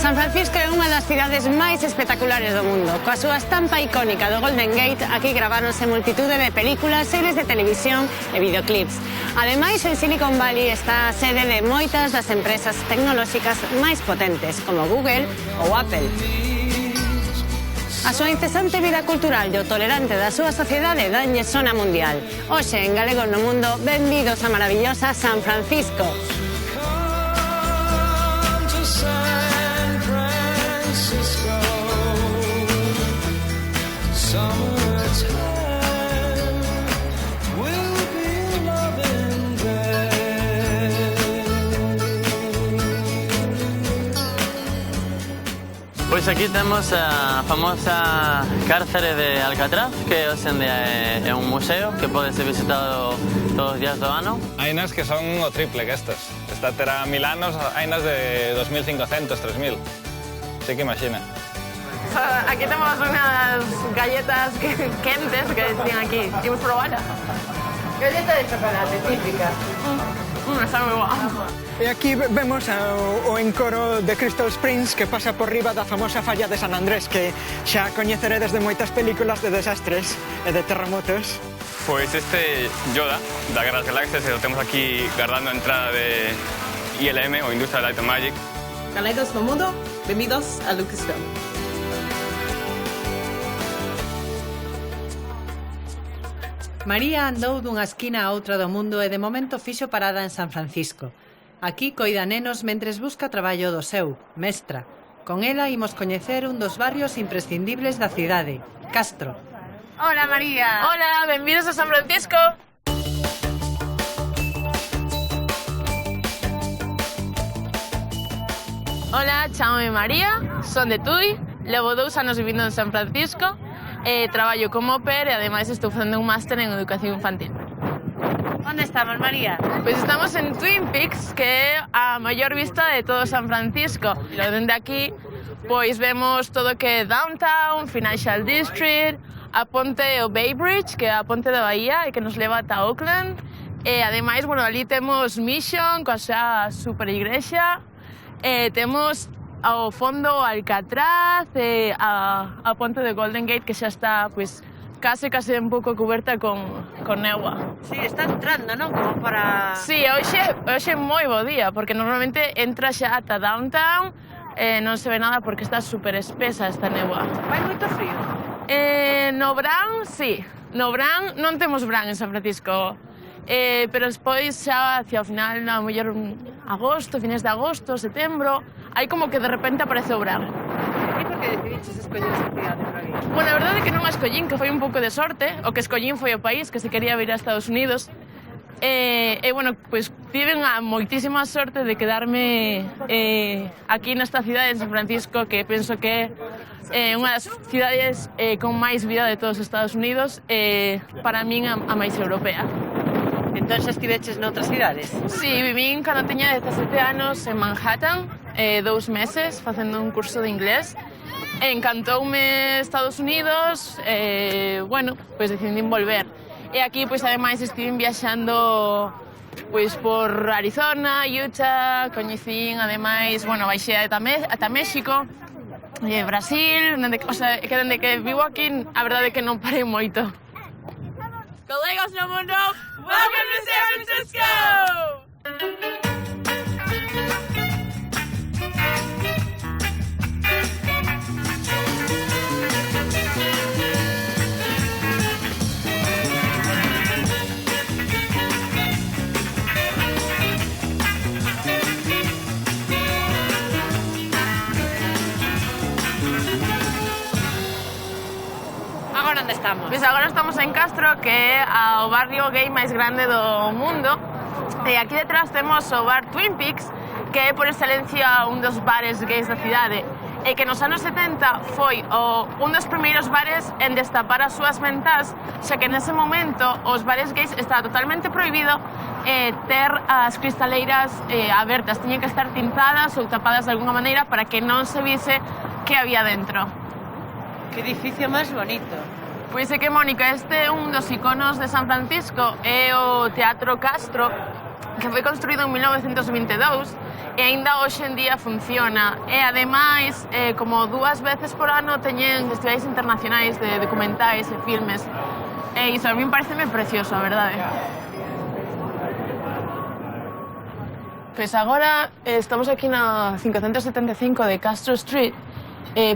San Francisco é unha das cidades máis espectaculares do mundo. Coa súa estampa icónica do Golden Gate, aquí graváronse multitude de películas, series de televisión e videoclips. Ademais, en Silicon Valley está a sede de moitas das empresas tecnolóxicas máis potentes, como Google ou Apple. A súa incesante vida cultural e o tolerante da súa sociedade danlle sona mundial. Hoxe, en Galegos no Mundo, benvidos a maravillosa San Francisco. Pois aquí temos a famosa cárcere de Alcatraz, que hoxe en día é un museo que pode ser visitado todos os días do ano. Hai nas que son o triple que estas. Esta terá 1000 anos, hai nas de 2500, 3000. Así que imagina. Aquí temos unas galletas quentes que tienen aquí. ¿Quieres probarla? Galleta de chocolate típica. Está moi boa. E aquí vemos o encoro de Crystal Springs que pasa por riba da famosa falla de San Andrés, que xa coñeceredes de moitas películas de desastres e de terremotos. Pois este Yoda da Guerra das Galaxias e o temos aquí guardando a entrada de ILM, ou Industrial Light and Magic. Galegos no Mundo, benvidos a Lucasfilm. María andou dunha esquina a outra do mundo e de momento fixo parada en San Francisco. Aquí coida nenos mentres busca traballo do seu, mestra. Con ela imos coñecer un dos barrios imprescindibles da cidade, Castro. Hola, María. Hola, benvidos a San Francisco. Hola, chamame María, son de Tui, levo 2 anos vivindo en San Francisco, traballo como au pair e ademais estou facendo un máster en educación infantil. Onde estamos, María? Pois estamos en Twin Peaks, que é a maior vista de todo San Francisco. E dende aquí, pois vemos todo o que é Downtown, Financial District, a ponte o Bay Bridge, que é a ponte da Bahía e que nos leva ata Oakland. E ademais, bueno, ali temos Mission, coa xa super igrexa. Temos ao fondo Alcatraz, a ponte de Golden Gate, que xa está, pois, case un pouco coberta con néboa. Sí, está entrando, non? Como para... Sí, hoxe é moi bo día, porque normalmente entra xa ata Downtown, non se ve nada porque está super espesa esta néboa. Vai moito frío? No verán, sí. No verán non temos verán en San Francisco, pero despois xa hacia o final, a mellor agosto, fines de agosto, setembro, hai como que de repente aparece o verán. E por que decidiches escoller esa cidade para vir? Bueno, a verdade é que non a escollín, que foi un pouco de sorte. O que escollín foi o país, que se quería vir a Estados Unidos. Bueno, pois tiven a moitísima sorte de quedarme aquí nesta cidade, en San Francisco, que penso que é unha das cidades con máis vida de todos os Estados Unidos, para min a máis europea. Entón xa estiveches noutras cidades? Sí, vivín cando teña 17 anos en Manhattan, 2 meses, facendo un curso de inglés. Encantoume Estados Unidos, bueno, pois decidín volver. E aquí, pois, ademais, estive viaxando pois por Arizona, Utah, coñecín, ademais, bueno, baixei ata México, Brasil, o sea, que dende que vivo aquí, a verdade é que non parei moito. Galegos no Mundo, welcome to San Francisco! Agora onde estamos? Pois agora estamos en Castro, que é o barrio gay máis grande do mundo. E aquí detrás temos o bar Twin Peaks, que é por excelencia un dos bares gays da cidade. E que nos anos 70 foi un dos primeiros bares en destapar as súas ventás, xa que nese momento os bares gays estaba totalmente prohibido ter as cristaleiras abertas. Tiñen que estar tintadas ou tapadas de alguna maneira para que non se vise que había dentro. Que edificio máis bonito. Pois é que, Mónica, este é un dos iconos de San Francisco, é o Teatro Castro, que foi construído en 1922 e aínda hoxe en día funciona. E, ademais, como 2 veces por ano teñen festivais internacionais de documentais e filmes. E iso a mí pareceme precioso, a verdade. Pois agora estamos aquí na 575 de Castro Street,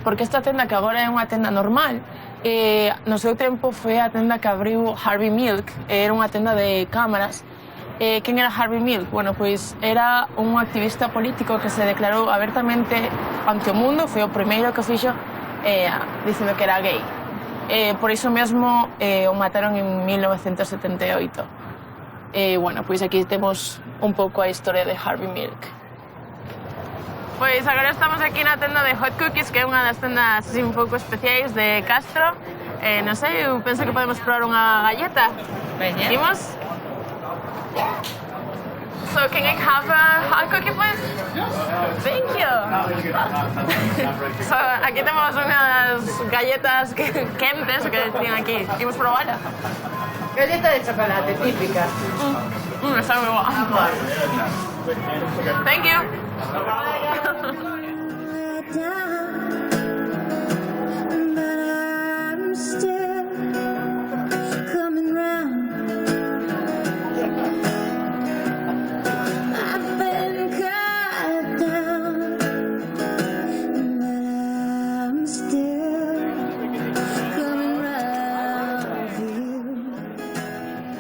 porque esta tenda que agora é unha tenda normal, no seu tempo foi a tenda que abriu Harvey Milk, era unha tenda de cámaras. Quen era Harvey Milk? Bueno, pois era un activista político que se declarou abertamente ante o mundo, foi o primeiro que fixo dicindo que era gay. Por iso mesmo o mataron en 1978. Bueno, pois aquí temos un pouco a historia de Harvey Milk. Pois agora estamos aquí na tenda de Hot Cookies, que é unha das tendas así un pouco especiais de Castro. Non sei, eu penso que podemos probar unha galleta. Veña. Imos? So, can I have a hot cookie, please? Thank you. So, aquí temos unhas galletas quentes que tienen aquí. Imos probarla. Galleta de chocolate, típica. Está moi boa. Thank you.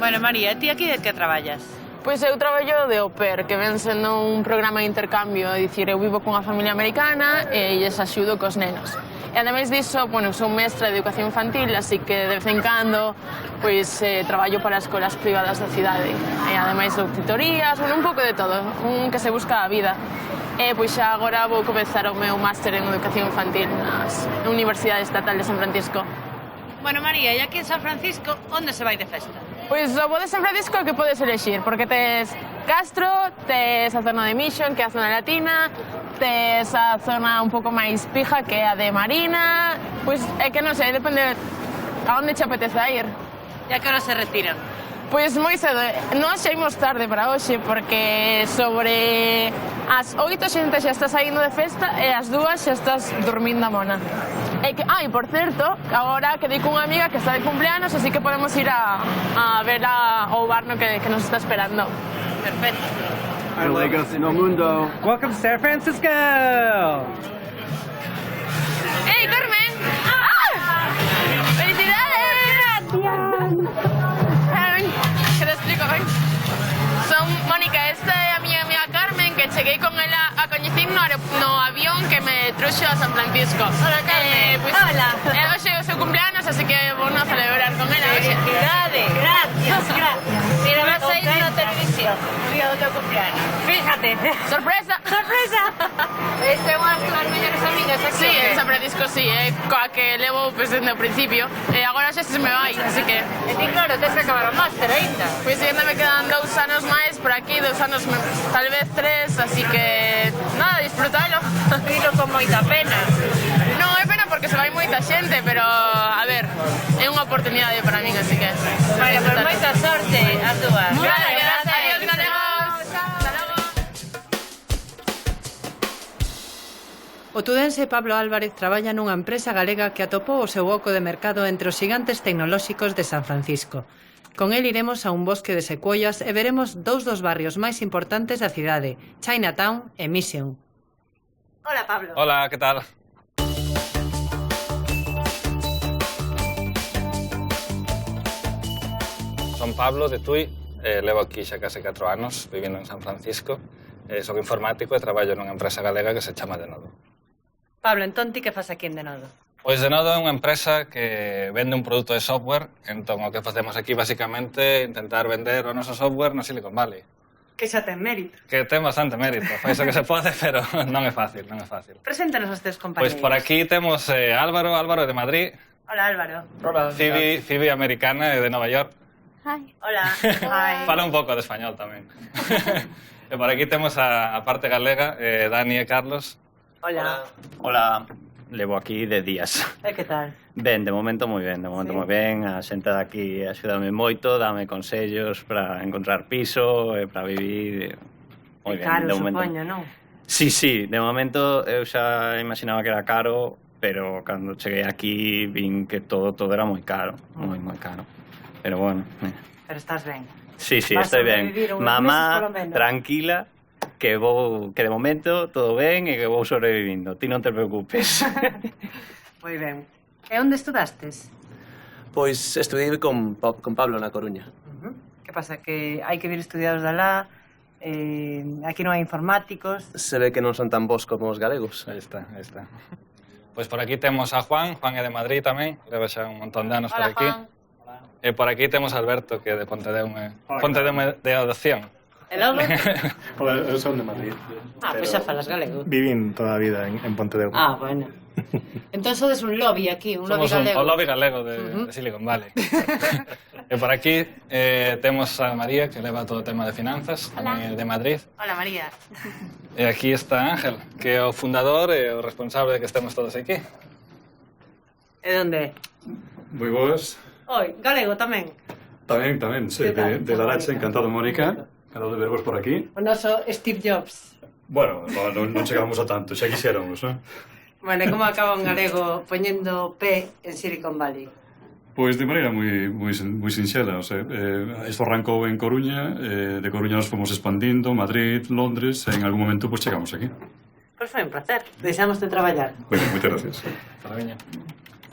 Bueno, María, ti aquí de que traballas? Pois eu traballo de au pair, que ven sendo un programa de intercambio, é dicir, eu vivo cunha familia americana e lles axudo cos nenos. E ademais disso, bueno, sou mestra de educación infantil, así que de vez en cando pois traballo para escolas privadas da cidade. E ademais dou tutorías, bueno, un pouco de todo, un que se busca a vida. E pois xa agora vou comezar o meu máster en educación infantil na Universidade Estatal de San Francisco. Bueno, María, e aquí en San Francisco, onde se vai de festa? Pois o bo de San Francisco é que podes elegir, porque tes Castro, tes a zona de Mission, que é a zona latina, tes a zona un pouco máis pija, que é a de Marina, pois é que non sei, depende a onde te apetece ir. E a que hora se retiran? Pois moi cedo, non saímos tarde para hoxe, porque sobre as 8 xente xa está saindo de festa e as 2 xa estás dormindo a mona. E por certo, agora quedei cunha amiga que está de cumpleanos, así que podemos ir a ver ao barno que nos está esperando. Perfecto. Legos no mundo. Welcome to San Francisco! ¡Hey, Carmen! ¡Felicidades! Carmen, que te explico, ven. Son Mónica, esta é a miña amiga Carmen, que cheguei con ela a coñecín no avión que me truxo a San Francisco. Hola, Carmen. Hola. E hoxe é o seu cumpleanos, así que vou a celebrar con ela hoxe. Felicidades. Gracias. Mira, vas a ir na televisión o día do teu cumpleaños. Fíjate. Sorpresa. Sorpresa. Esta é unha das túas mellores amigas aquí. Sí, en San Francisco sí, coa que levo pues, desde o principio. E agora xa se me vai, así que... E ti, claro, tens que acabar o máster ainda. Pois ainda me quedan 2 anos máis por aquí, 2 anos, tal vez 3, así que... Nada, disfrutalo. Dilo con moita pena. Non é pena porque se vai moita xente, pero, a ver, é unha oportunidade para min, así que... Bueno, pues moita sorte a túa. Vale, gracias. Adiós, galegos. Hasta logo. O tudense Pablo Álvarez traballa nunha empresa galega que atopou o seu oco de mercado entre os xigantes tecnolóxicos de San Francisco. Con el iremos a un bosque de secuoias e veremos 2 dos barrios máis importantes da cidade, Chinatown e Mission. Hola, Pablo. Hola, que tal? Son Pablo, de Tui, levo aquí xa case 4 anos vivindo en San Francisco. Son informático e traballo nunha empresa galega que se chama Denodo. Pablo, entón ti que fas aquí en Denodo? Pois Denodo é unha empresa que vende un produto de software, entón o que facemos aquí basicamente é intentar vender o noso software no Silicon Valley. Que xa ten mérito. Que ten bastante mérito, fai iso que se pode, pero non é fácil, non é fácil. Preséntanos aos teus compañeros. Pois por aquí temos Álvaro de Madrid. Hola, Álvaro. Hola. Phoebe americana de Nova York. Hi. Hola. Hi. Fala un pouco de español tamén. E por aquí temos a parte galega, Dani e Carlos. Hola. Hola. levo aquí de días. E que tal? Ben, de momento moi ben, moi ben. A xente daqui axúdame moito, dame consellos para encontrar piso, para vivir. Moi ben, Caro, de momento. supoño, non? Sí, de momento eu xa imaginaba que era caro, pero cando cheguei aquí vin que todo era moi caro, moi caro. Pero bueno. Pero estás ben. Sí, estoy ben. Mamá, tranquila, que de momento todo ben e que vou sobrevivindo. Ti non te preocupes. Moi ben. E onde estudastes? Pois estudei con Pablo na Coruña. Que pasa, que hai que vir estudiados de alá, aquí non hai informáticos. Se ve que non son tan bons como os galegos. Aí está. Pois por aquí temos a Juan é de Madrid tamén, leva xa un montón de anos por aquí. Juan. E por aquí temos a Alberto, que é de Pontedeume de adopción. E logo? Eu son de Madrid. Pois xa falas galego. Vivín toda a vida en Pontedeume. Bueno. Entón sodes un lobby aquí, un lobby Somos galego. o lobby galego de Silicon Valley. E por aquí temos a María, que leva todo o tema de finanzas, tamén de Madrid. Hola, María. E aquí está Ángel, que é o fundador e o responsable de que estemos todos aquí. E onde? Moi boas. Oi, galego tamén. Tamén, sí, de Larache, encantado, Mónica. Encantado de vervos por aquí. O noso Steve Jobs. Bueno, non chegamos a tanto, xa quixéramos, non? Bueno, e como acaba un galego poñendo pé en Silicon Valley? Pois de maneira moi sinxela, o sea, isto arrancou en Coruña, de Coruña nos fomos expandindo, Madrid, Londres, e en algún momento pois chegamos aquí. Pois foi un placer, deixamos de traballar. Bueno, moitas gracias.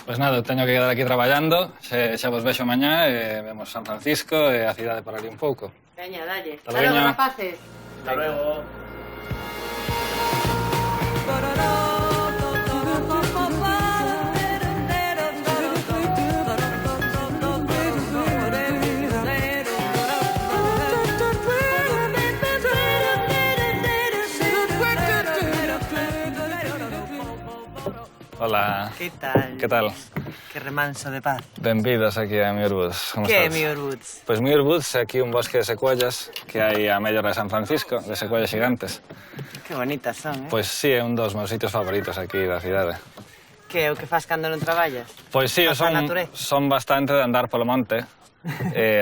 Pois nada, teño que quedar aquí traballando, xa vos vexo mañá e vemos San Francisco e a cidade por ali un pouco. Veña, dalle. Hasta luego, rapaces. Hasta luego. Hola. Que tal? Que tal? Que remanso de paz. Benvidos aquí a Muir Woods. Como Que é estás? Muir Woods? Pois Muir Woods é aquí un bosque de secuellas que hai a mellor de San Francisco, de secuellas gigantes. Que bonitas son, Pois sí, é un dos meus sitios favoritos aquí da cidade. Que é o que fas cando non traballas? Pois sí, eu son bastante de andar polo monte.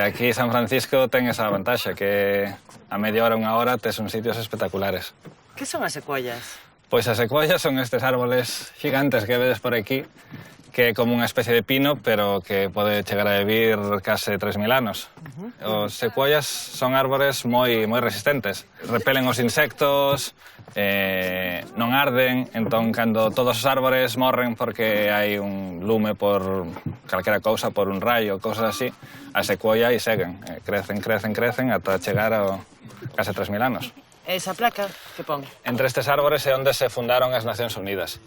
Aquí San Francisco ten esa vantaxe, que a media hora, unha hora, tes uns sitios espectaculares. Que son as secuellas? Pois as secuellas son estes árboles gigantes que vedes por aquí, que é como unha especie de pino, pero que pode chegar a vivir case 3.000 anos. Os secuellas son árbores moi resistentes. Repelen os insectos, non arden, entón, cando todos os árbores morren porque hai un lume por calquera cousa, por un rayo, cousas así, a secuella e seguen. Crecen ata chegar a case 3.000 anos. Esa placa, que pon? Entre estes árbores é onde se fundaron as Nacións Unidas.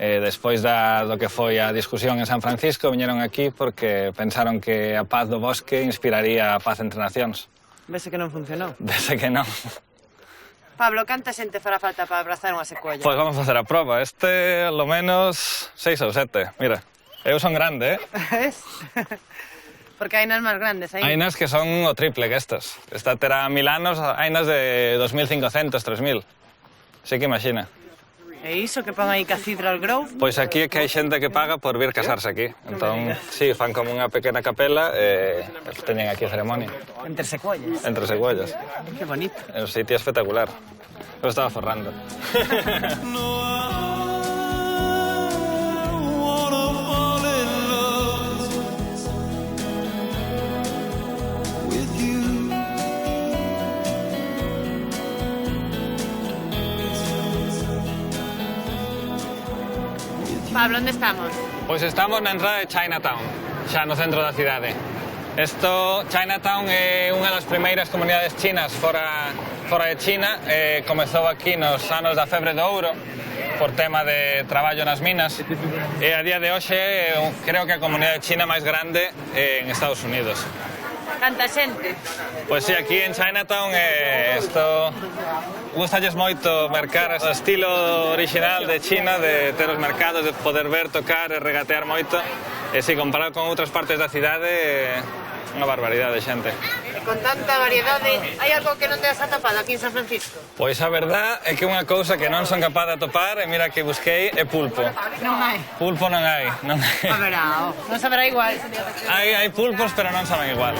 Despois do que foi a discusión en San Francisco, viñeron aquí porque pensaron que a paz do bosque inspiraría a paz entre nacións. Vese que non funcionou. Vese que non. Pablo, canta xente fará falta para abrazar unha secuella? Pois vamos facer a prova. Este, lo menos, 6 ou 7. Mira, eu son grande, Porque hai nas máis grandes aí. Hai nas que son o triple que estas. Esta terá 1000 anos, hai nas de 2500, 3000. Así que imagina. E iso que pon aí Cathedral Grove? Pois aquí é que hai xente que paga por vir casarse aquí. Entón, sí, fan como unha pequena capela e teñen aquí a ceremonia. Entre secuellas? Entre secuellas. Que bonito. É un sitio espectacular. Eu estaba forrando. Pablo, onde estamos? Pois estamos na entrada de Chinatown, xa no centro da cidade. Chinatown é unha das primeiras comunidades chinas fora de China. Comezou aquí nos anos da febre do ouro, por tema de traballo nas minas. E a día de hoxe creo que a comunidade china máis grande en Estados Unidos. Canta xente? Pois sí, aquí en Chinatown gustalles moito mercar o estilo original de China, de ter os mercados, de poder ver, tocar e regatear moito. E si, comparado con outras partes da cidade, unha barbaridade de xente. con tanta variedade, hai algo que non te has atopado aquí en San Francisco? Pois a verdad é que unha cousa que non son capaz de atopar, e mira que busquei, é pulpo. Non hai. Pulpo non hai. Saberá, non saberá igual. Hai pulpos, pero non saben igual.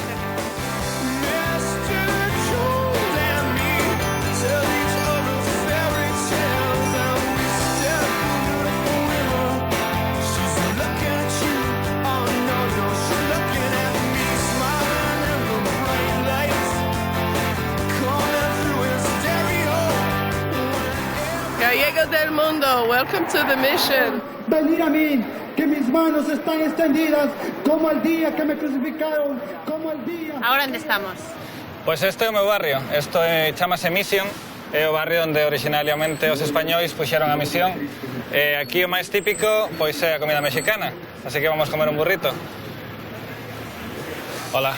Gallegos del mundo, welcome to the mission. Venid a mí, que mis manos están extendidas como el día que me crucificaron, como el día... Ahora onde estamos? Pois este é o meu barrio, isto chamase Mission, é o barrio onde originariamente os españois puxeron a misión. Aquí o máis típico pois é a comida mexicana, así que vamos comer un burrito. Hola.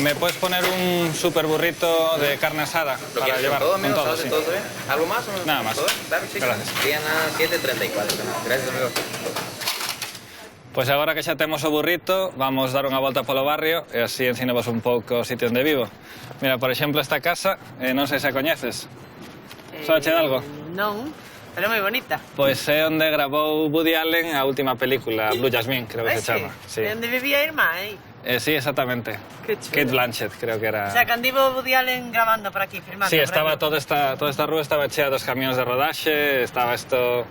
¿Me puedes poner un super burrito de carne asada para llevar todo, con todo? Sí. ¿Algo más? O Nada más. ¿Todo? Claro, sí. Gracias. Serían a 7:34. Gracias, amigo. Pois agora que xa temos o burrito, vamos dar unha volta polo barrio e así ensinamos un pouco o sitio onde vivo. Mira, por exemplo, esta casa, non sei se a coñeces. Soache de algo? Non, pero é moi bonita. Pois é onde grabou Woody Allen a última película, Blue Jasmine, creo que se chama. Sí. É onde vivía a irmá, Sí, exactamente. Kate Blanchett, creo que era... O sea, cando iba Woody Allen grabando por aquí, filmando. Sí, estaba toda esta rúa estaba chea dos camións de rodaxe, estaba isto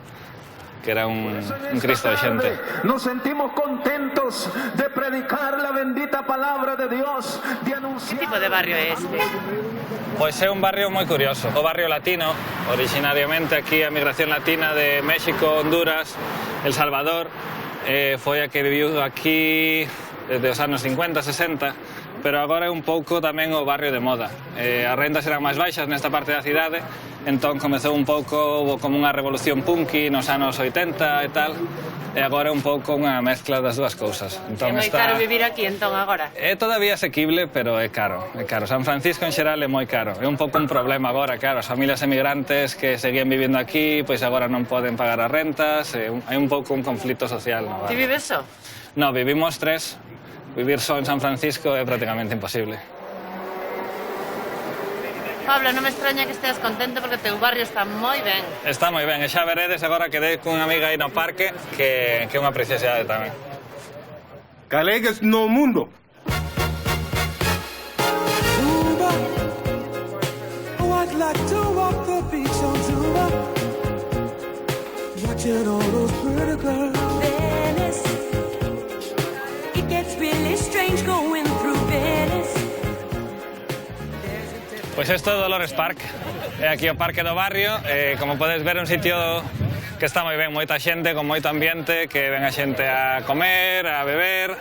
que era un cristo de xente. Nos sentimos contentos de predicar la bendita palabra de Dios, de anunciar... Que tipo de barrio é este? Pois é un barrio moi curioso, o barrio latino, originariamente aquí a migración latina de México, Honduras, El Salvador, foi a que viviu aquí desde os anos 50, 60, pero agora é un pouco tamén o barrio de moda. As rendas eran máis baixas nesta parte da cidade, entón comezou un pouco como unha revolución punky nos anos 80 e tal, e agora é un pouco unha mezcla das dúas cousas. É moi caro vivir aquí, entón, agora? É todavía asequible, pero é caro, é caro. San Francisco en xeral é moi caro. É un pouco un problema agora, claro, as familias emigrantes que seguían vivindo aquí, pois agora non poden pagar as rentas, hai un pouco un conflito social. Ti vives só? No, vivimos tres. Vivir só en San Francisco é prácticamente imposible. Pablo, non me extraña que esteas contento porque o teu barrio está moi ben. Está moi ben, e xa veredes agora que dei cunha amiga aí no parque que é unha preciosidade tamén. Gallegos no mundo. Cuba, oh, I'd like to walk the beach on Cuba, watching all those pretty girls. Venice, it gets really strange going through Venice. Pois isto é Dolores Park, é aquí o parque do barrio, como podes ver é un sitio que está moi ben, moita xente, con moito ambiente, que ven a xente a comer, a beber.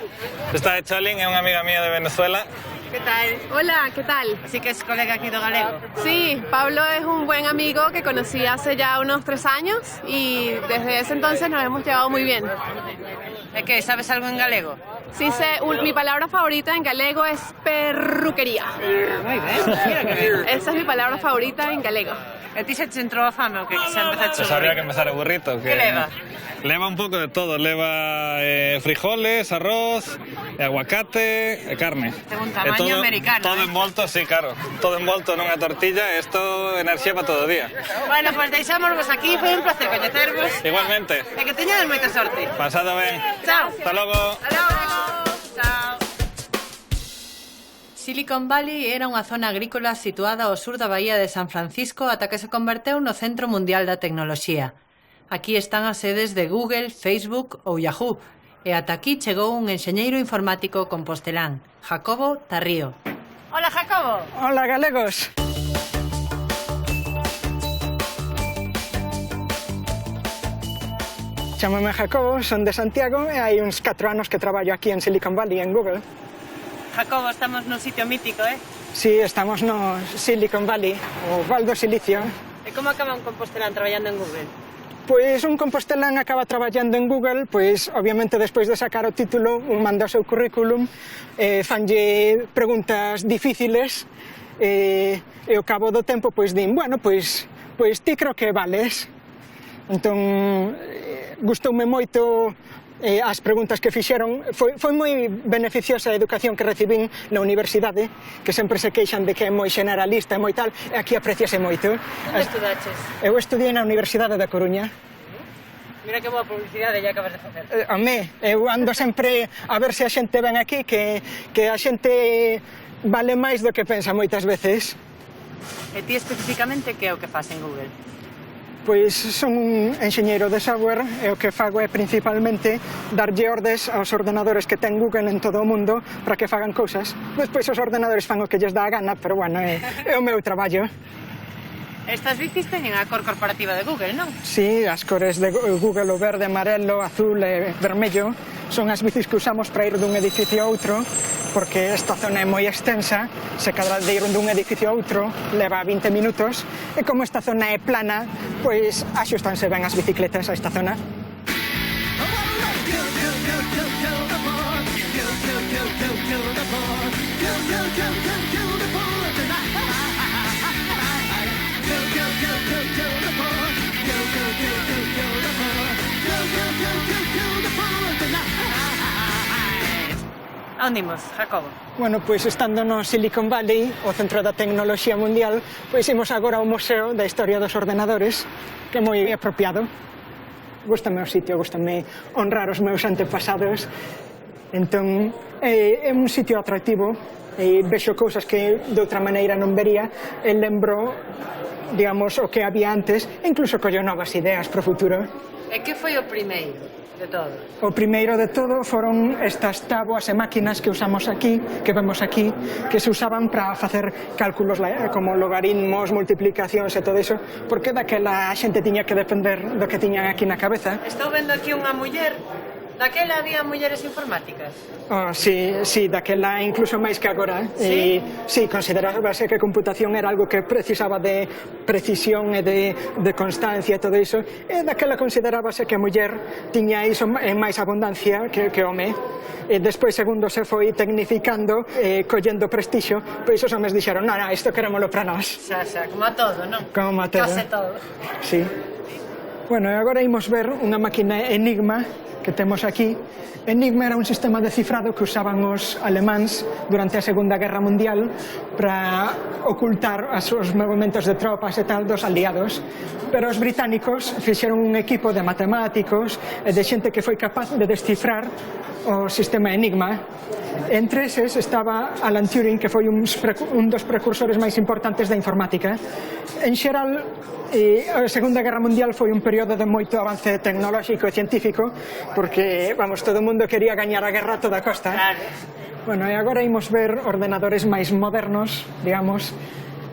Esta de Cholín é unha amiga mía de Venezuela. ¿Qué tal? Hola, ¿qué tal? Así que es colega aquí do galego. Sí, Pablo es un buen amigo que conocí hace ya unos 3 años y desde ese entonces nos hemos llevado muy bien. ¿Qué? ¿Sabes algo en galego? Sí sé, mi palabra favorita en galego es perruquería. Muy bien, mira que bien. Esa es mi palabra favorita en galego. A ti se te entrou a fame o que se empezou a Pues habría que empezar o burrito. Que leva? Leva un pouco de todo, leva frijoles, arroz, aguacate e carne. Ten un tamaño americano. Todo envolto, sí, claro. Todo envolto nunha tortilla, isto enerxía para todo o día. Bueno, pues deixámosvos aquí, foi un placer coñecervos. Igualmente. E que teñades moita sorte. Pasado ben. Chao. Hasta logo. Chao. Silicon Valley era unha zona agrícola situada ao sur da bahía de San Francisco ata que se converteu no centro mundial da tecnoloxía. Aquí están as sedes de Google, Facebook ou Yahoo, e ata aquí chegou un enxeñeiro informático compostelán, Jacobo Tarrío. Hola, Jacobo. Hola, galegos. Chámame Jacobo, son de Santiago e hai uns 4 anos que traballo aquí en Silicon Valley, en Google. Jacobo, estamos nun sitio mítico, Sí, estamos no Silicon Valley, o Val do Silicio. E como acaba un compostelán traballando en Google? Pois un compostelán acaba traballando en Google, pois obviamente despois de sacar o título, un manda o seu currículum, fanlle preguntas difíciles, e ao cabo do tempo pois din, bueno, pois ti creo que vales. Entón, gustoume moito as preguntas que fixeron. Foi moi beneficiosa a educación que recibín na universidade, que sempre se queixan de que é moi generalista e moi tal, e aquí apreciase moito. Onde estudaches? Eu estudiei na Universidade da Coruña. Mira que boa publicidade ya acabas de facer. Eu ando sempre a ver se a xente ven aquí, que a xente vale máis do que pensa moitas veces. E ti especificamente que é o que faz en Google? Pois son un enxeñeiro de software e o que fago é principalmente darlle ordes aos ordenadores que ten Google en todo o mundo para que fagan cousas. Despois os ordenadores fan o que lles dá a gana, pero bueno, é o meu traballo. Estas bicis teñen a cor corporativa de Google, non? Sí, as cores de Google, o verde, amarelo, azul e vermello, son as bicis que usamos para ir dun edificio a outro, porque esta zona é moi extensa, se cadra de ir dun edificio a outro leva 20 minutos, e como esta zona é plana, pois axustanse ben as bicicletas a esta zona. A onde imos, Jacobo? Bueno, pois estando no Silicon Valley, o centro da tecnoloxía mundial, pois imos agora ao Museo da Historia dos Ordenadores, que é moi apropiado. Gústame o sitio, gústame honrar os meus antepasados. Entón, é un sitio atractivo, e vexo cousas que de outra maneira non vería, e lembro, digamos, o que había antes, e incluso collo novas ideas para o futuro. E que foi o primeiro de todo? O primeiro de todo foron estas táboas e máquinas que usamos aquí, que vemos aquí, que se usaban para facer cálculos como logaritmos, multiplicacións e todo iso, porque daquela a xente tiña que depender do que tiñan aquí na cabeza. Estou vendo aquí unha muller. Daquela había mulleres informáticas? Sí, daquela incluso máis que agora. Sí? Sí, considerábase que a computación era algo que precisaba de precisión e de constancia e todo iso, e daquela considerábase que a muller tiña iso en máis abundancia que o home. E despois, segundo se foi tecnificando, collendo prestixio, pois os homes dixeron, non, isto querémolo para nós. Xa, como a todo, non? Como a todo. Case todo. Sí. Bueno, e agora imos ver unha máquina Enigma que temos aquí. Enigma era un sistema de cifrado que usaban os alemáns durante a Segunda Guerra Mundial para ocultar os movimentos de tropas e tal dos aliados. Pero os británicos fixeron un equipo de matemáticos e de xente que foi capaz de descifrar o sistema Enigma. Entre eses estaba Alan Turing, que foi un dos precursores máis importantes da informática. En xeral, a Segunda Guerra Mundial foi un período de moito avance tecnolóxico e científico, porque, vamos, todo o mundo quería gañar a guerra a toda costa. Claro. Bueno, e agora imos ver ordenadores máis modernos, digamos,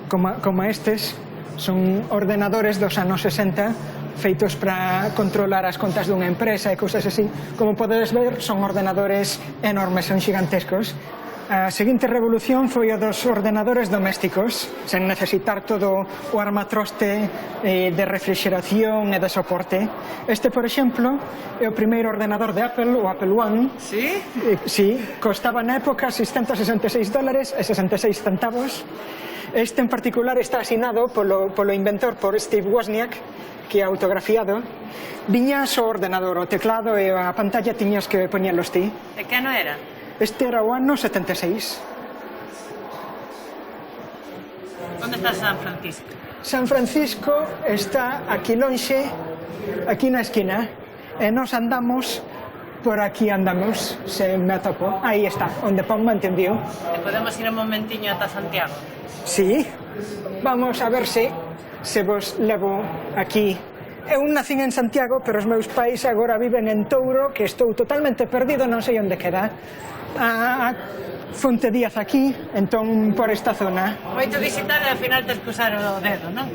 como estes. Son ordenadores dos anos 60, feitos para controlar as contas dunha empresa e cousas así. Como podedes ver, son ordenadores enormes, son xigantescos. A seguinte revolución foi a dos ordenadores domésticos, sen necesitar todo o armatroste de refrigeración e de soporte. Este, por exemplo, é o primeiro ordenador de Apple, o Apple One. Sí? Sí, costaba na época $666 e 66 centavos. Este en particular está asinado polo inventor, por Steve Wozniak, que é autografiado. Viña só o ordenador, o teclado e a pantalla tiñas que poñelos ti. E que ano era? Este era o ano 76. Onde está San Francisco? San Francisco está aquí lonxe, aquí na esquina, e nos andamos, por aquí andamos, se me atopo. Aí está, onde pon Mountain View. E podemos ir un momentiño ata Santiago? Sí, vamos a ver se vos levo aquí. Eu nacín en Santiago, pero os meus pais agora viven en Touro, que estou totalmente perdido, non sei onde queda. A Fonte Díaz aquí, entón por esta zona. Moito visitar e ao final tes que usar o dedo, non?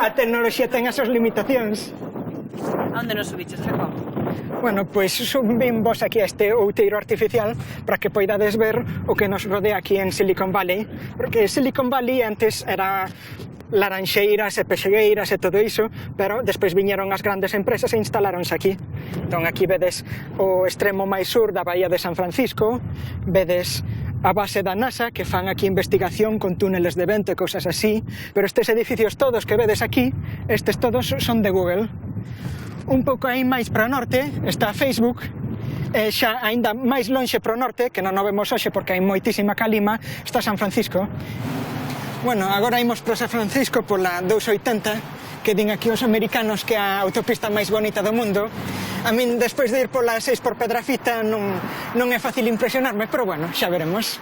A tecnoloxía ten as súas limitacións. A onde nos subiches, Jacob? Bueno, pois subín vos aquí a este outeiro artificial para que poidades ver o que nos rodea aquí en Silicon Valley, porque Silicon Valley antes era laranxeiras e pexegueiras e todo iso, pero despois viñeron as grandes empresas e instalaronse aquí. Entón aquí vedes o extremo máis sur da Bahía de San Francisco, vedes a base da NASA, que fan aquí investigación con túneles de vento e cousas así, pero estes edificios todos que vedes aquí, estes todos son de Google. Un pouco aí máis para o norte está Facebook, e xa aínda máis lonxe para o norte, que non o vemos hoxe porque hai moitísima calima, está San Francisco. Bueno, agora imos para San Francisco pola 280, que din aquí os americanos que é a autopista máis bonita do mundo. A min, despois de ir pola 6 por Pedrafita, non é fácil impresionarme, pero bueno, xa veremos.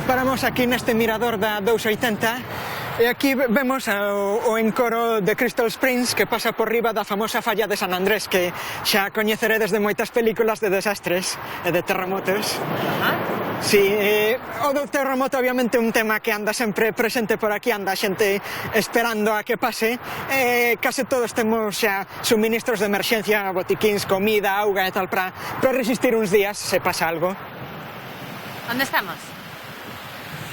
Paramos aquí neste mirador da 280 e aquí vemos o encoro de Crystal Springs que pasa por riba da famosa falla de San Andrés, que xa coñeceredes de moitas películas de desastres e de terremotos. Sí, o do terremoto obviamente un tema que anda sempre presente por aquí, anda a xente esperando a que pase, e case todos temos xa suministros de emerxencia, botiquíns, comida, auga e tal para resistir uns días se pasa algo. Onde estamos?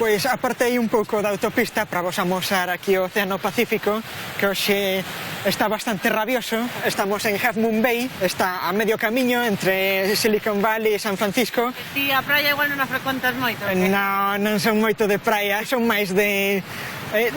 Pois apartei un pouco da autopista para vos amosar aquí o Océano Pacífico, que hoxe está bastante rabioso. Estamos en Half Moon Bay, está a medio camiño entre Silicon Valley e San Francisco. Ti a praia igual non a frecuentas moito? Non son moito de praia, son máis de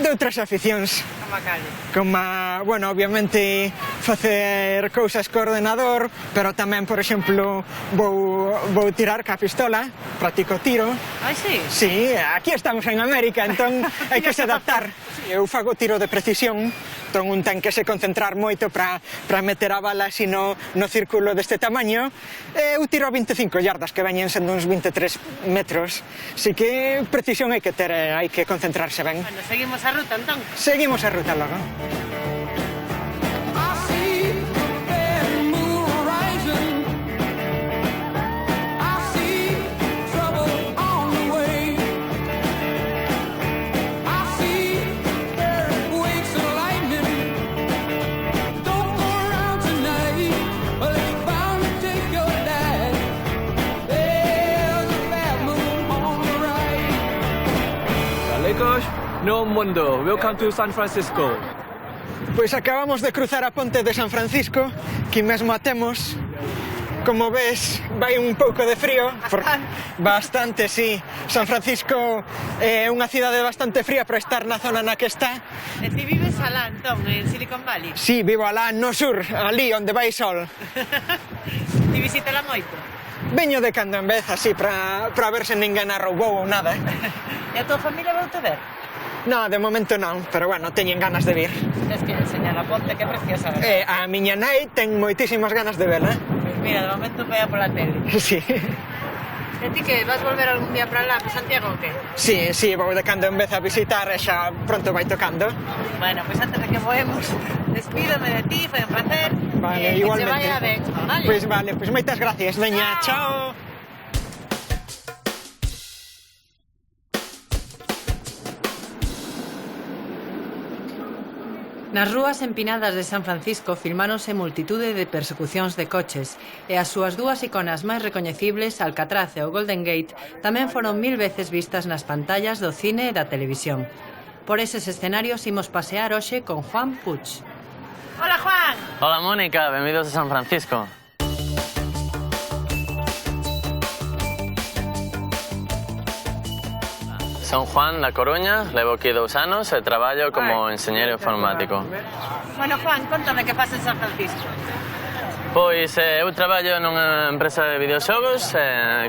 outras aficións. Como a cale? Como, bueno, obviamente facer cousas co ordenador, pero tamén, por exemplo, vou tirar ca pistola, practico tiro. Ai, sí? Sí, aquí estamos en América, entón hai que se adaptar. Eu fago tiro de precisión, entón un ten que se concentrar moito para meter a bala así no círculo deste tamaño. Eu tiro a 25 yardas, que veñen sendo uns 23 metros. Así que precisión hai que ter, hai que concentrarse ben. Bueno, seguimos a ruta, entón? Seguimos a ruta logo. No mundo, welcome to San Francisco. Pois acabamos de cruzar a ponte de San Francisco, que mesmo a temos. Como ves, vai un pouco de frío. Bastante, sí. San Francisco é unha cidade bastante fría para estar na zona na que está. E ti vives alá, entón, en Silicon Valley? Sí, vivo alá no sur, ali onde vai sol. Ti visítala moito? Veño de cando en vez, así, para ver se ninguén a roubou ou nada. E a tua familia veu-te ver? No, de momento non, pero bueno, teñen ganas de vir. Tens que enseñar a ponte, que preciosa. A miña nai ten moitísimas ganas de vela. Pois mira, de momento vea pola tele. Sí. E ti que vas volver algún día para lá, para Santiago ou que? Sí, vou de cando en vez a visitar e xa pronto vai tocando. Bueno, pois antes de que voemos, despídome de ti, foi un placer. Vale, igualmente. Que se vaya ben, vale? Pois moitas gracias, veña, chao. Nas rúas empinadas de San Francisco filmáronse multitude de persecucións de coches e as súas dúas iconas máis recoñecibles, Alcatraz e o Golden Gate, tamén foron 1000 veces vistas nas pantallas do cine e da televisión. Por eses escenarios imos pasear hoxe con Juan Puig. Hola, Juan! Hola, Mónica, benvidos a San Francisco. Son Juan da Coruña, levo aquí 2 anos e traballo como enxeñeiro informático. Bueno, Juan, contame que pasa en San Francisco. Pois eu traballo nunha empresa de videoxogos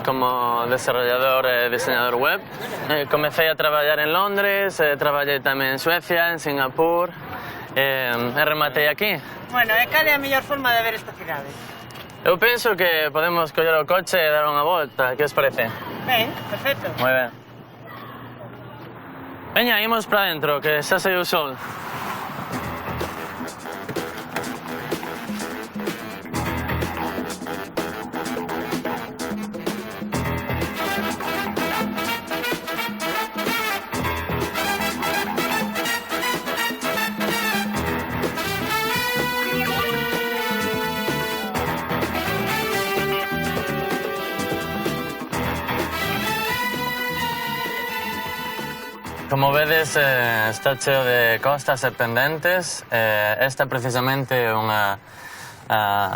como desarrollador e diseñador web. Comecei a traballar en Londres, traballei tamén en Suecia, en Singapur e rematei aquí. Bueno, e cal é a mellor forma de ver esta cidade? Eu penso que podemos coller o coche e dar unha volta, que os parece? Ben, perfecto. Moi ben. Veña, imos para dentro, que xa saiu o sol. Como vedes, está cheo de costas e pendentes. Esta precisamente é unha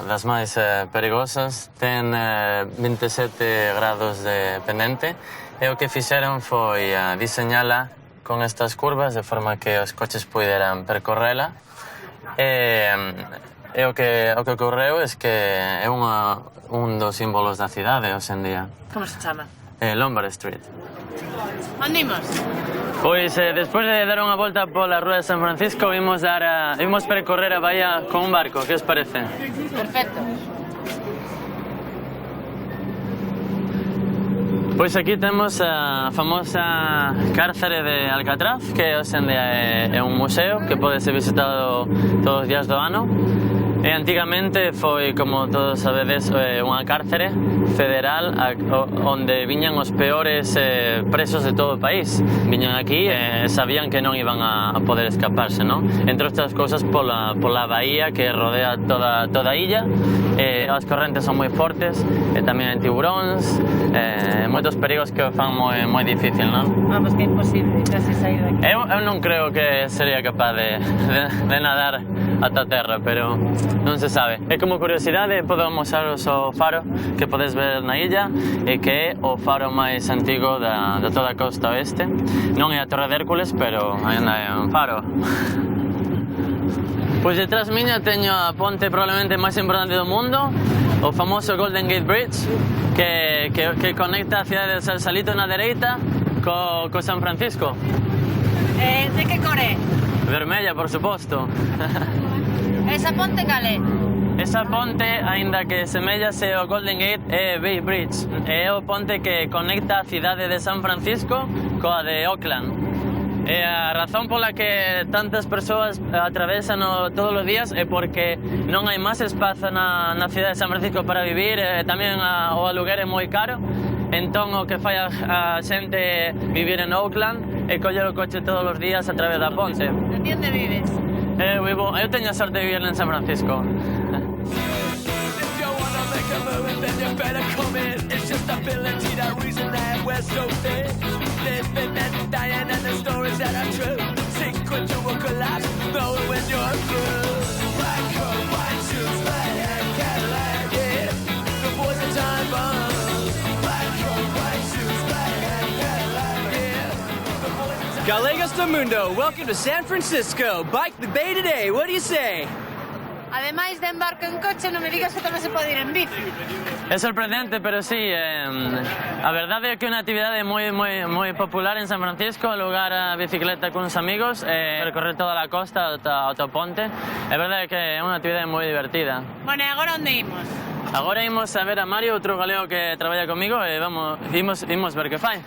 das máis perigosas. Ten 27 grados de pendente e o que fixeron foi diseñala con estas curvas de forma que os coches puderan percorrela. E o que ocorreu é que é un dos símbolos da cidade hoxe en día. Como se chama? Lombard Street. Onde imos? Pois, despois de dar unha volta pola rúa de San Francisco, vimos percorrer a bahía con un barco. Que os parece? Perfecto. Pois aquí temos a famosa cárcere de Alcatraz, que hoxe en día é un museo que pode ser visitado todos os días do ano. E antigamente foi, como todos sabedes, unha cárcere federal onde viñan os peores presos de todo o país. Viñan aquí e sabían que non iban a poder escaparse, non? Entre outras cousas pola bahía que rodea toda a illa. As correntes son moi fortes e tamén hai tiburóns, moitos perigos que o fan moi difícil, non? Vamos, que é imposible casi sair daqui. Eu non creo que sería capaz de nadar ata a terra, pero non se sabe. E como curiosidade, podo mostraros o faro que podes ver na illa e que é o faro máis antigo da toda a costa oeste. Non é a Torre de Hércules, pero ainda é un faro. Pois detrás miña teño a ponte probablemente máis importante do mundo, o famoso Golden Gate Bridge, que conecta a cidade de Sausalito na dereita co San Francisco. De que cor é? Vermella, por suposto. Esa ponte cal é? Esa ponte, aínda que semellase ao Golden Gate, é Bay Bridge. É o ponte que conecta a cidade de San Francisco coa de Oakland. E a razón pola que tantas persoas atravesan todos os días é porque non hai máis espazo na cidade de San Francisco para vivir, e tamén o aluguer é moi caro. Entón o que fai a xente vivir en Oakland é coller o coche todos os días a través da ponte. De onde vives? Eu teño a sorte de vivir en San Francisco. Gallegos del Mundo, welcome to San Francisco. Bike the bay today, what do you say? Ademais de embarco en coche, non me digas que tamén se pode ir en bici. É sorprendente, pero sí, a verdade é que é unha actividade moi popular en San Francisco, alugar a bicicleta con uns amigos, percorrer toda a costa ata o ponte. É verdade que é unha actividade moi divertida. Bueno, e agora onde imos? Agora imos a ver a Mario, outro galego que traballa comigo, e imos ver que fai.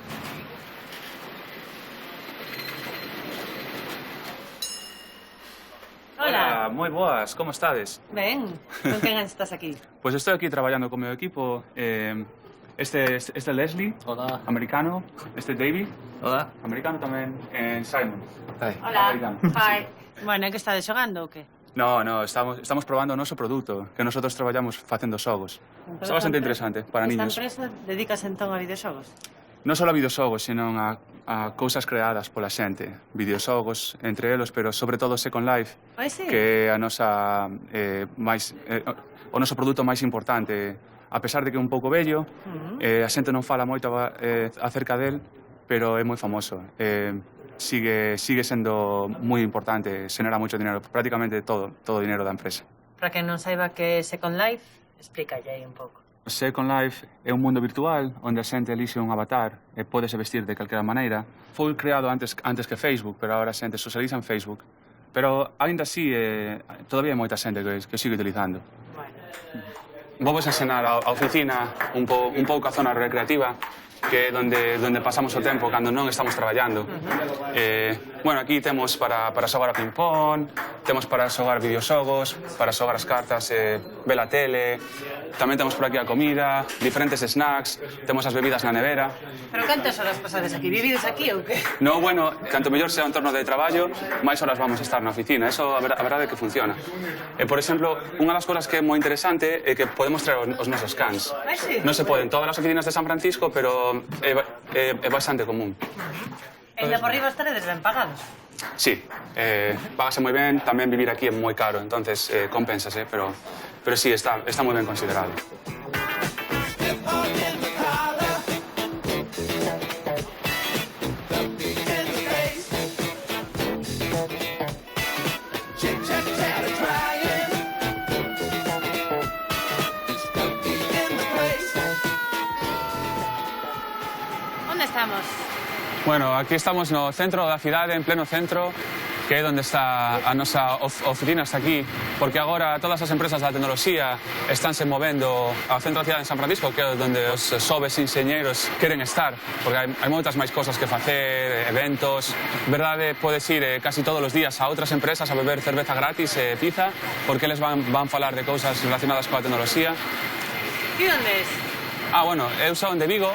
Hola, moi boas, como estades? Ben, con quen estás aquí? Pois estou aquí traballando co meu equipo. Este Leslie, hola, americano. Este David, hola, americano tamén. Simon, hola, americano. hi. Bueno, é que estades xogando ou que? No, estamos probando o noso produto, que nosotros traballamos facendo xogos. Está bastante interesante para niños. Esta empresa dedicas entón a videoxogos? Non só a videoxogos, senón a cousas creadas pola xente. Videoxogos, entre elos, pero sobre todo Second Life, que é a nosa o noso produto máis importante. A pesar de que é un pouco vello, a xente non fala moito acerca del, pero é moi famoso. Sigue sendo moi importante, xenera moito dinero, prácticamente todo o dinero da empresa. Para quen non saiba que é Second Life, explícalle aí un pouco. Second Life é un mundo virtual onde a xente elixe un avatar e pódese vestir de calquera maneira. Foi creado antes que Facebook, pero agora a xente socializa en Facebook. Pero, aínda así, todavía hai moita xente que sigue utilizando. Vou vos ensinar a oficina, un pouco a zona recreativa, que é donde pasamos o tempo cando non estamos traballando. Bueno, aquí temos para xogar a ping-pong, temos para xogar videoxogos, para xogar as cartas, ver a tele. Tamén temos por aquí a comida, diferentes snacks, temos as bebidas na nevera. Pero cantas horas pasades aquí? Vivides aquí ou que? No, bueno, canto mellor sea o entorno de traballo, máis horas vamos a estar na oficina. Eso, a verdade é que funciona. Por exemplo, unha das cousas que é moi interesante é que podemos traer os nosos cans. Non se poden todas as oficinas de San Francisco, pero é bastante común. Ainda por riba estaredes ben pagados. Sí, págase moi ben, tamén vivir aquí é moi caro, entonces compénsase, pero sí, está moi ben considerado. Onde estamos? Bueno, aquí estamos no centro da cidade, en pleno centro, que é onde está a nosa oficina, está aquí, porque agora todas as empresas da tecnoloxía estánse movendo ao centro da cidade en San Francisco, que é onde os xoves enxeñeiros queren estar, porque hai moitas máis cosas que facer, eventos. Verdade, podes ir casi todos os días a outras empresas a beber cerveza gratis e pizza, porque eles van falar de cousas relacionadas coa tecnoloxía. E onde es? Bueno, eu son de Vigo.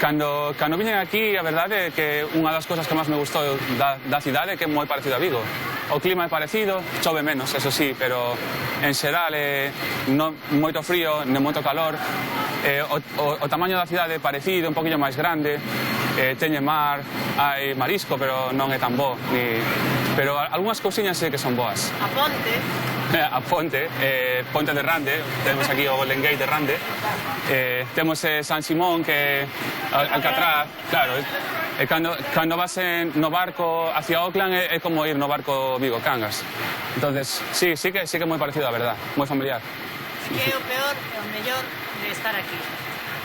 Cando viñen aquí, a verdade é que unha das cousas que máis me gustou da cidade é que é moi parecido a Vigo. O clima é parecido, chove menos, eso sí, pero en xeral non moito frío, non moito calor. O tamaño da cidade é parecido, un poquinho máis grande, teñe mar, hai marisco, pero non é tan bo. Pero algunhas cousiñas sí que son boas. A ponte. A ponte, Ponte de Rande, temos aquí o Golden Gate de Rande, temos San Simón, que Alcatraz, claro, cando vas no barco hacia Auckland é como ir no barco Vigo-Cangas. Entonces, sí que é moi parecido, a verdad, moi familiar. Que é o peor e o mellor de estar aquí?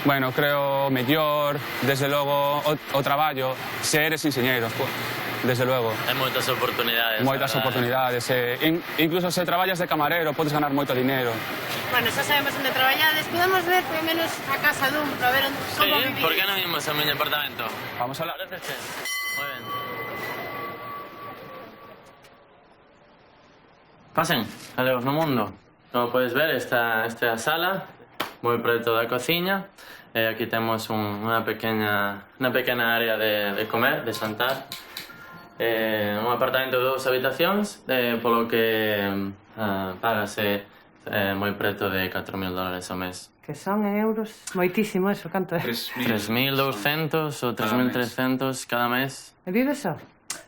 Bueno, creo o mellor, desde logo, o traballo, se eres enxeñeiro, desde logo. Hai moitas oportunidades. Moitas oportunidades. Incluso se traballas de camarero, podes ganar moito dinero. Bueno, xa sabemos onde traballades. Podemos ver, polo menos, a casa dun, para ver como Sí, vivís. por que non imos ao meu apartamento? Vamos a la... Moi ben. Pasen, galegos no mundo. Como podes ver, esta é a sala, moi preto da cociña. Aquí temos unha pequena área de comer, de xantar. Un apartamento de 2 habitacións, polo que págase moi preto de $4.000 ao mes. Que son en euros moitísimo eso, canto é? 3.200 ou 3.300 cada mes. E vives só?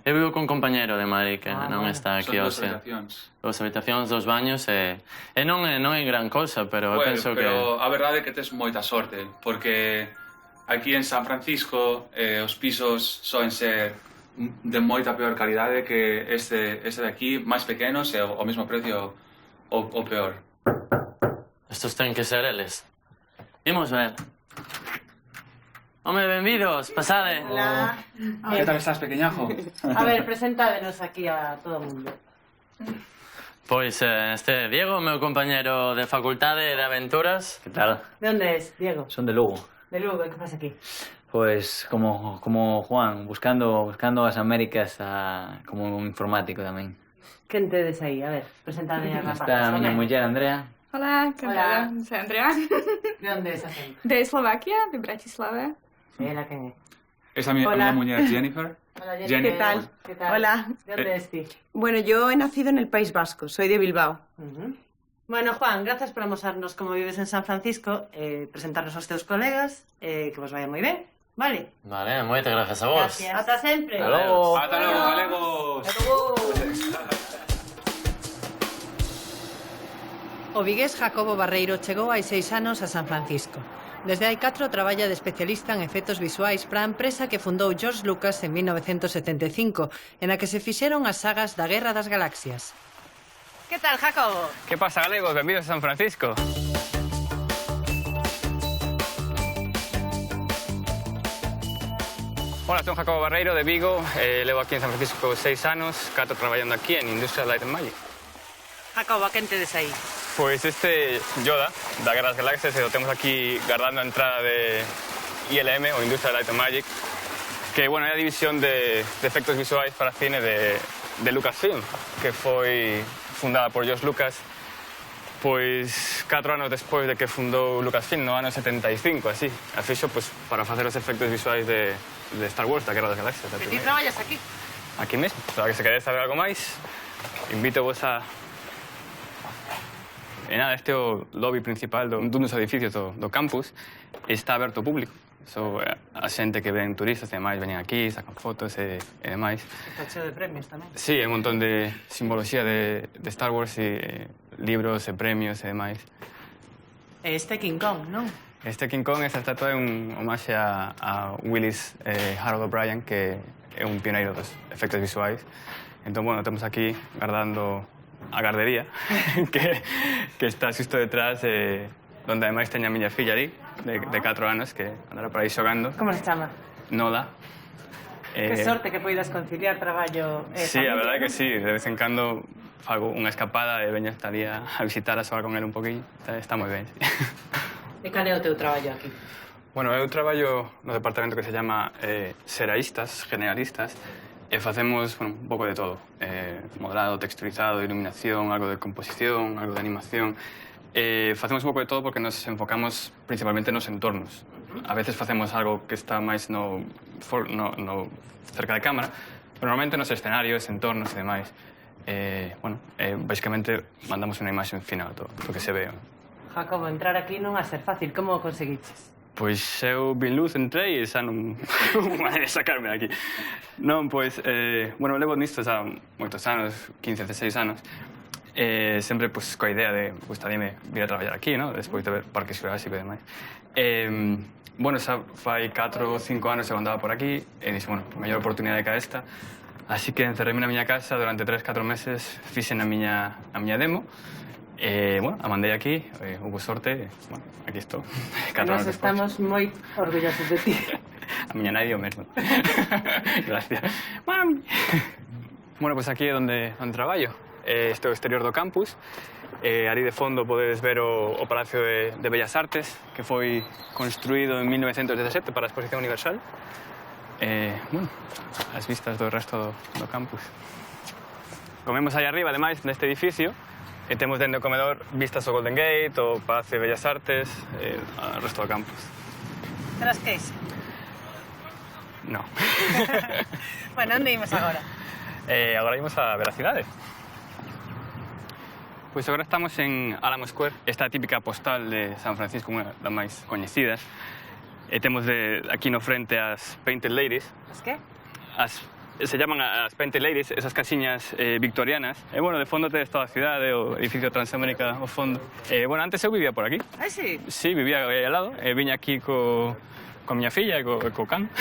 Eu vivo con un compañero de Madrid que non está aquí. Son 2 habitacións. 2 habitacións, 2 baños e non é gran cousa, pero eu penso que... Pero a verdade é que tes moita sorte, porque aquí en San Francisco os pisos soen ser de moita peor calidade que este de aquí, máis pequenos e o mesmo precio o peor. Estos ten que ser eles. Imos ver. Home, benvidos, pasade. Hola. Que tal estás, pequeñajo? A ver, presentádenos aquí a todo o mundo. Pois este é Diego, meu compañero de facultade de aventuras. ¿Qué tal? De onde es, Diego? Son de Lugo. De Lugo, que pasa aquí? Pues como Juan, buscando as Américas como un informático tamén. Quen tedes aí? A ver, presentade a rapaz. Está a miña muller, Andrea. Hola, encantada. Soy Andrea. De onde es a gente? De Eslovaquia, de Bratislava. Ela quen é? Esa é a miña muller, Jennifer. Hola, ¿Qué tal? ¿Qué tal? Hola. ¿De dónde es ti? Bueno, yo he nacido en el País Vasco, soy de Bilbao. Bueno, Juan, gracias por amosarnos como vives en San Francisco, presentarnos aos teus colegas, que vos vaya moi ben, vale? Vale, moitas gracias a vos. Gracias. Ata sempre. Hasta logo. Ata logo, galegos. O vigués Jacobo Barreiro chegou hai 6 anos a San Francisco. Desde hai 4 traballa de especialista en efectos visuais para a empresa que fundou George Lucas en 1975, en a que se fixeron as sagas da Guerra das Galaxias. Que tal, Jacobo? Que pasa, galegos? Benvidos a San Francisco. Hola, son Jacobo Barreiro de Vigo. Levo aquí en San Francisco 6 anos, 4 traballando aquí en Industrial Light and Magic. Jacobo, a quen tedes aí? Pois este Yoda, da Guerra das Galaxias, o temos aquí guardando a entrada de ILM, o Industrial Light and Magic, que, bueno, é a división de efectos visuais para cine de Lucasfilm, que foi fundada por George Lucas, pois 4 anos despois de que fundou Lucasfilm, no ano 75, así. A fixo, pois, para facer os efectos visuais de Star Wars, da Guerra das Galaxias. E ti traballas aquí? Aquí mesmo, para que se queredes saber algo máis, invito-vos a... E nada, este é o lobby principal dun dos edificios do campus, está aberto ao público. a xente que ven turistas e demais veñen aquí, sacan fotos e demais. Está cheo de premios tamén. Sí, hai un montón de simboloxía de Star Wars e libros e premios e demais. E este King Kong, non? Este King Kong, esta estatua é un homaxe a Willis Harold O'Brien, que é un pioneiro dos efectos visuais. Entón, bueno, temos aquí guardando a gardería, que está xusto detrás, donde ademais teña a miña filla ali, de 4 anos, que andará por aí xogando. Como se chama? Nola. Que sorte que poidas conciliar traballo e sí, familia. a verdade que sí, de vez en cando fago unha escapada e veño hasta ali a visitar, a xogar con él un poquinho. Está moi ben, sí. E cal é o teu traballo aquí? Bueno, eu traballo no departamento que se llama Seraístas, Generalistas, e facemos un pouco de todo. Modelado, texturizado, iluminación, algo de composición, algo de animación. Facemos un pouco de todo porque nos enfocamos principalmente nos entornos. A veces facemos algo que está máis no cerca de cámara, pero normalmente nos escenarios, entornos e demais. Basicamente mandamos unha imaxe final do que se ve. Jacobo, entrar aquí non a ser fácil. Como o conseguiches? Pois eu vin luz, entrei e xa non maneira de sacarme daqui. Non, pois, levo nisto xa moitos anos, 15, 16 anos, sempre coa idea de gustaríame vir a traballar aquí, despois de ver Parque Xurásico e demais. Xa fai 4 ou 5 anos eu andaba por aquí e dixo, mellor oportunidade que esta, así que encerreme na miña casa durante 3-4 meses, fixen a miña demo. A mandei aquí, hubo sorte, aquí estou. Nos estamos moi orgullosos de ti. A miña nai o mesmo. Gracias. Mami! Pois aquí é onde traballo. Este é o exterior do campus. Ali de fondo podedes ver o Palacio de Bellas Artes, que foi construído en 1917 para a Exposición Universal. As vistas do resto do campus. Comemos aí arriba, ademais, neste edificio, e temos dentro do comedor vistas ao Golden Gate, ao Palacio de Bellas Artes, ao resto do campus. Tras queixa? No. Bueno, onde imos agora? Agora imos a ver a cidade. Pois agora estamos en Alamo Square, esta típica postal de San Francisco, unha das máis coñecidas. E temos aquí no frente as Painted Ladies. As que? Se llaman as Painted Ladies, esas casiñas victorianas. E, de fondo tedes toda a cidade, o edificio Transamérica ao fondo. Antes eu vivía por aquí. Ah, sí? Sí, vivía ao lado. Viña aquí co miña filla e co can.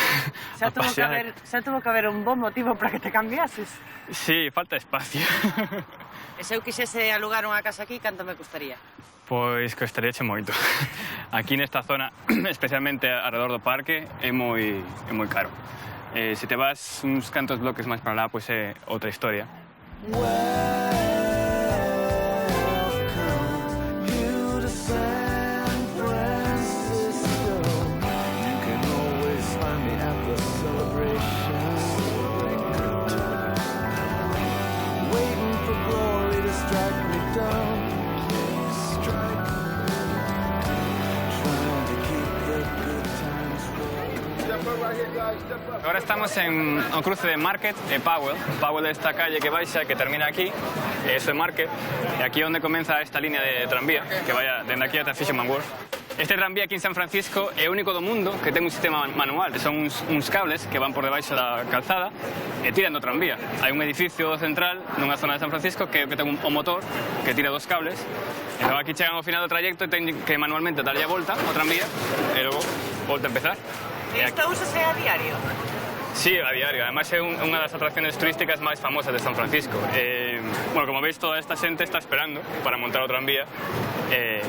Xa tuvo que haber un bon motivo para que te cambiases. Sí, falta espacio. E se eu quixese alugar unha casa aquí, canto me custaría? Pois costaríache moito. Aquí nesta zona, especialmente alrededor do parque, é moi caro. Se te vas uns cantos bloques máis para lá, pois é outra historia. Agora estamos no cruce de Market e Powell. Powell é esta calle que baixa, que termina aquí, e iso é Market, e aquí é onde comeza esta línea de tranvía, que vai dende aquí ata Fisherman Wharf. Este tranvía aquí en San Francisco é o único do mundo que ten un sistema manual. Son uns cables que van por debaixo da calzada e tiran do tranvía. Hai un edificio central nunha zona de San Francisco que ten un motor que tira dos cables. Entón aquí chegan ao final do trayecto e ten que manualmente darlle a volta ao tranvía e logo volta a empezar. E isto úsase a diario? Sí, a diario. Además é unha das atracciones turísticas máis famosas de San Francisco. Como veis, toda esta xente está esperando para montar o tranvía e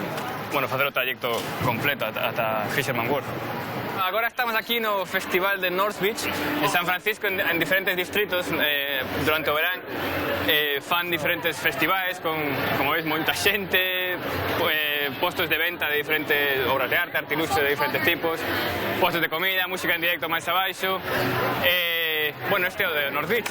facer o trayecto completo ata Fisherman Wharf. Agora estamos aquí no Festival de North Beach en San Francisco, en diferentes distritos durante o verán. Fan diferentes festivais con, como veis, moita xente, postos de venta de diferentes obras de arte, artiluxos de diferentes tipos, postos de comida, música en directo máis abaixo. Este é o de North Beach.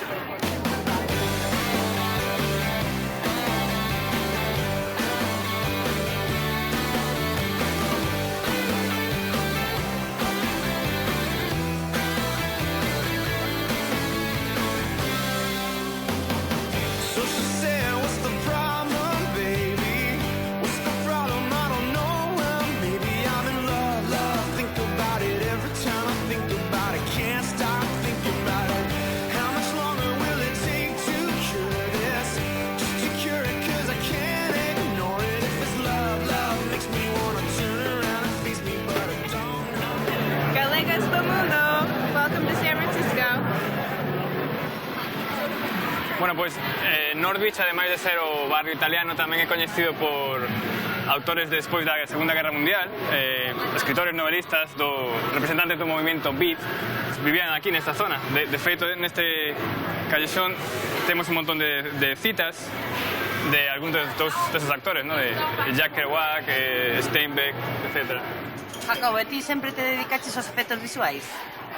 Every colegas do mundo. Welcome to San Francisco. Bueno, pois Northwich, ademais de ser o barrio italiano, tamén é coñecido por autores despois da Segunda Guerra Mundial, escritores, novelistas, representantes do movimento Beat, vivían aquí nesta zona. De feito, neste callexón temos un montón de citas de algúns destes actores, ¿no? De Jack Kerouac, Steinbeck, etc. Jacobo, e ti sempre te dedicaches aos efectos visuais?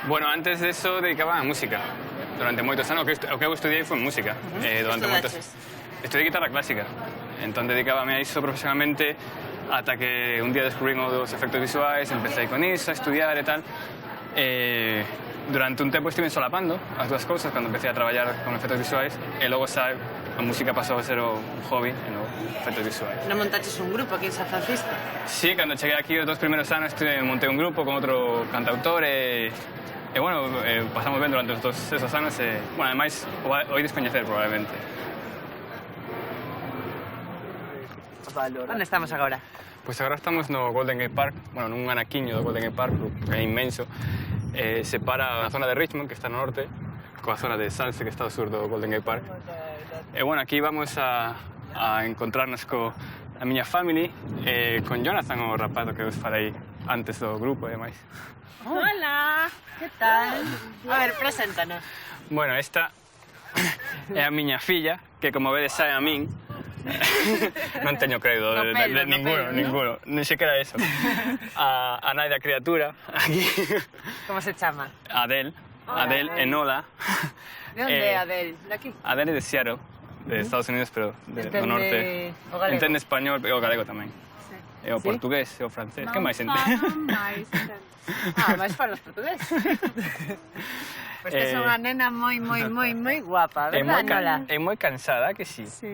Bueno, antes de eso dedicaba a música. Durante moitos anos, o que eu estudiei foi música. Estudiei guitarra clásica. Entón dedicábame a iso profesionalmente ata que un día descubrí os efectos visuais, empecé con iso, a estudiar e tal. Durante un tempo estive solapando as dúas cousas cando empecé a traballar con efectos visuais e logo xa a música pasou a ser un hobby e non efectos visuais. Non montaches un grupo aquí en San Francisco? Sí, cando cheguei aquí os 2 primeiros anos montei un grupo con outro cantautor e bueno, pasamos ben durante esos anos e, bueno, ademais o ides coñecer probablemente. Onde estamos agora? Pois agora estamos no Golden Gate Park, bueno, nun anaquiño do Golden Gate Park, que é inmenso. Separa a zona de Richmond, que está no norte, coa zona de Salse, que está ao sur do Golden Gate Park. E, bueno, aquí vamos a encontrarnos a miña family, con Jonathan, o rapaz que vos falei antes do grupo e demais. Hola, que tal? A ver, preséntanos. Bueno, esta é a miña filla, que como vedes sae a min. Non teño credo de ninguno, ni sequera eso. A nai da criatura, aquí. Como se chama? Adele Enola. De onde é Adele? De aquí? Adele de Seattle, de Estados Unidos, pero do norte. Entende español e o galego tamén. E o portugués e o francés. Que máis entende? Máis para os portugués. Pois que é unha nena moi guapa, verdad, Nola? É moi cansada, que sí? Sí.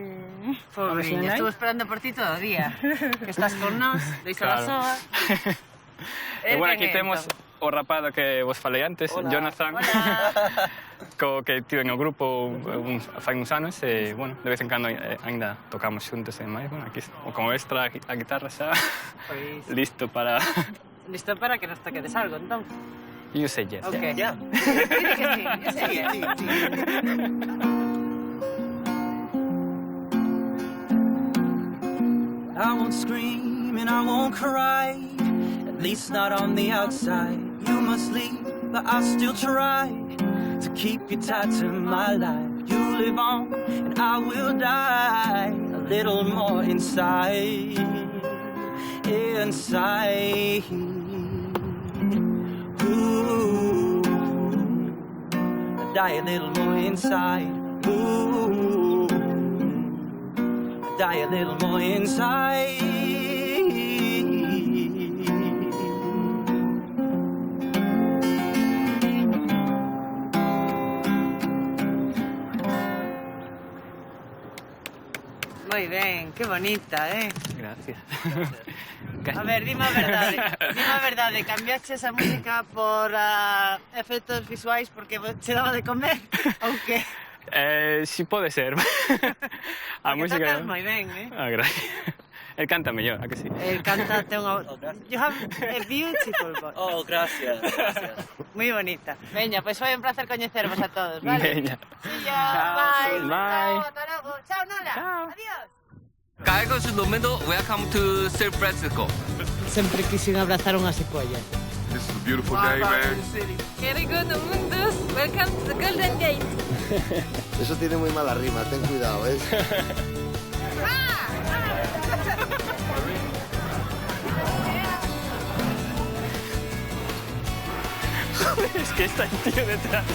Pobriña, estuvo esperando por ti todo o día. Que estás con nós, deixo a soa. E, bueno, aquí temos o rapado que vos falei antes, Jonathan, co que tive no grupo fai uns anos, e, bueno, de vez en cando ainda tocamos xuntos e máis. Bueno, aquí, como ves, a guitarra xa listo para... Listo para que nos toquedes algo, entón. You say yes. Okay. Yeah. Sí. I won't scream and I won't cry, at least not on the outside. You must leave, but I'll still try to keep you tied to my life. You live on and I will die a little more inside. Ooh, I die a little more inside. Ooh, I die a little more inside. Moi ben, que bonita, Gracias. A ver, dime a verdade, cambiaste esa música por efectos visuais porque che daba de comer ou que? Si pode ser. A música... tocas moi ben, gracias. El canta mellor, a que sí? El canta, ten unha... You have a beautiful voice. Oh, gracias. Moi bonita. Veña, pois foi un placer coñecervos a todos, vale? Veña. See ya, bye. Bye. Hasta logo. Chao, Nola. Adiós. 介護士の面倒 Welcome to San Francisco. Sempre quixen abrazar unha secuoia. This is a beautiful day, man. Querido do mundo, welcome to the Golden Gate. Eso tiene muy mala rima, ten cuidado, ¿ves? Es que está el tío detrás.